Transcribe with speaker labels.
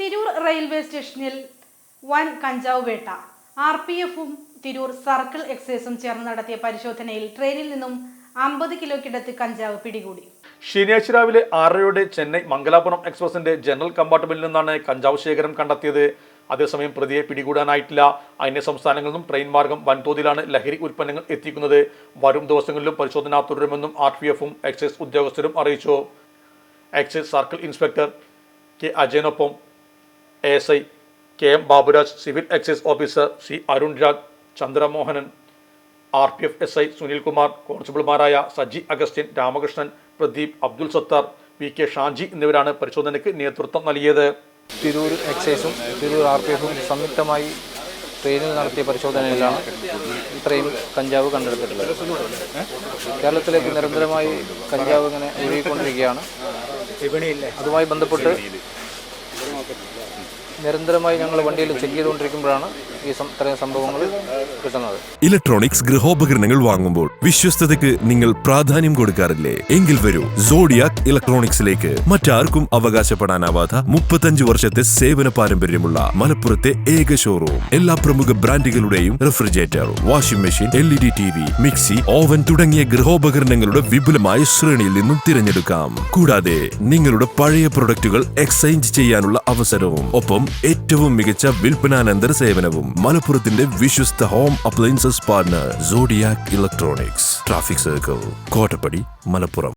Speaker 1: Tirur railway സ്റ്റേഷനിൽ വൻ കഞ്ചാവ് വേട്ട. RPF-ഉം തിരൂർ സർക്കിൾ എക്സൈസും ചേർന്ന് നടത്തിയ പരിശോധനയിൽ ട്രെയിനിൽ നിന്നും 50 കിലോയ്ക്കടുത്ത് കഞ്ചാവ് പിടികൂടി.
Speaker 2: ശനിയാഴ്ച രാവിലെ 6:30 ചെന്നൈ മംഗലാപുരം എക്സ്പ്രസിന്റെ ജനറൽ കമ്പാർട്ട്മെന്റിൽ നിന്നാണ് കഞ്ചാവ് ശേഖരം കണ്ടെത്തിയത്. അതേസമയം പ്രതിയെ പിടികൂടാനായിട്ടില്ല. അന്യ സംസ്ഥാനങ്ങളിൽ നിന്നും ട്രെയിൻ മാർഗം വൻതോതിലാണ് ലഹരി ഉൽപ്പന്നങ്ങൾ എത്തിക്കുന്നത്. വരും ദിവസങ്ങളിലും പരിശോധന തുടരുമെന്നും RPF-ഉം എക്സൈസ് ഉദ്യോഗസ്ഥരും അറിയിച്ചു. Excise circle inspector K. അജയനൊപ്പം ASI KM Baburaj, civil excise officer C. Arun Rag, Chandramohanan, RPF SI Sunilkumar, കോൺസ്റ്റബിൾമാരായ സജി അഗസ്റ്റിൻ, രാമകൃഷ്ണൻ, പ്രദീപ്, അബ്ദുൽ സത്താർ, PK ഷാജി എന്നിവരാണ് പരിശോധനയ്ക്ക് നേതൃത്വം നൽകിയത്.
Speaker 3: തിരൂർ എക്സൈസും തിരൂർ RPF-ഉം സംയുക്തമായി ട്രെയിനിൽ നടത്തിയ പരിശോധനയിലാണ് ഇത്രയും കഞ്ചാവ് കണ്ടെടുത്തിട്ടുള്ളത്. കേരളത്തിലേക്ക് നിരന്തരമായി കഞ്ചാവ് ഇങ്ങനെ ഒഴുകിക്കൊണ്ടിരിക്കുകയാണ്. അതുമായി ബന്ധപ്പെട്ട് നിരന്തരമായി ഞങ്ങൾ വണ്ടിയിൽ ചെക്ക് ചെയ്തുകൊണ്ടിരിക്കുമ്പോഴാണ് ഇത്തരം സംഭവങ്ങൾ കിട്ടുന്നത്.
Speaker 4: ഇലക്ട്രോണിക്സ് ഗൃഹോപകരണങ്ങൾ വാങ്ങുമ്പോൾ വിശ്വസ്തതയ്ക്ക് നിങ്ങൾ പ്രാധാന്യം കൊടുക്കാറില്ലേ? എങ്കിൽ വരൂ സോഡിയാക് ഇലക്ട്രോണിക്സിലേക്ക്. മറ്റാർക്കും അവകാശപ്പെടാനാവാത്ത 35 വർഷത്തെ സേവന പാരമ്പര്യമുള്ള മലപ്പുറത്തെ ഏക ഷോറൂം. എല്ലാ പ്രമുഖ ബ്രാൻഡുകളുടെയും refrigerator, washing machine, LED TV, mixie, oven തുടങ്ങിയ ഗൃഹോപകരണങ്ങളുടെ വിപുലമായ ശ്രേണിയിൽ നിന്നും തിരഞ്ഞെടുക്കാം. കൂടാതെ നിങ്ങളുടെ പഴയ പ്രൊഡക്റ്റുകൾ എക്സ്ചേഞ്ച് ചെയ്യാനുള്ള അവസരവും, ഒപ്പം ഏറ്റവും മികച്ച വിൽപ്പനാനന്തര സേവനവും. മലപ്പുറത്തിന്റെ വിശ്വസ്ത home appliances partner Zodiac electronics, traffic circle, Kottappadi, Malappuram.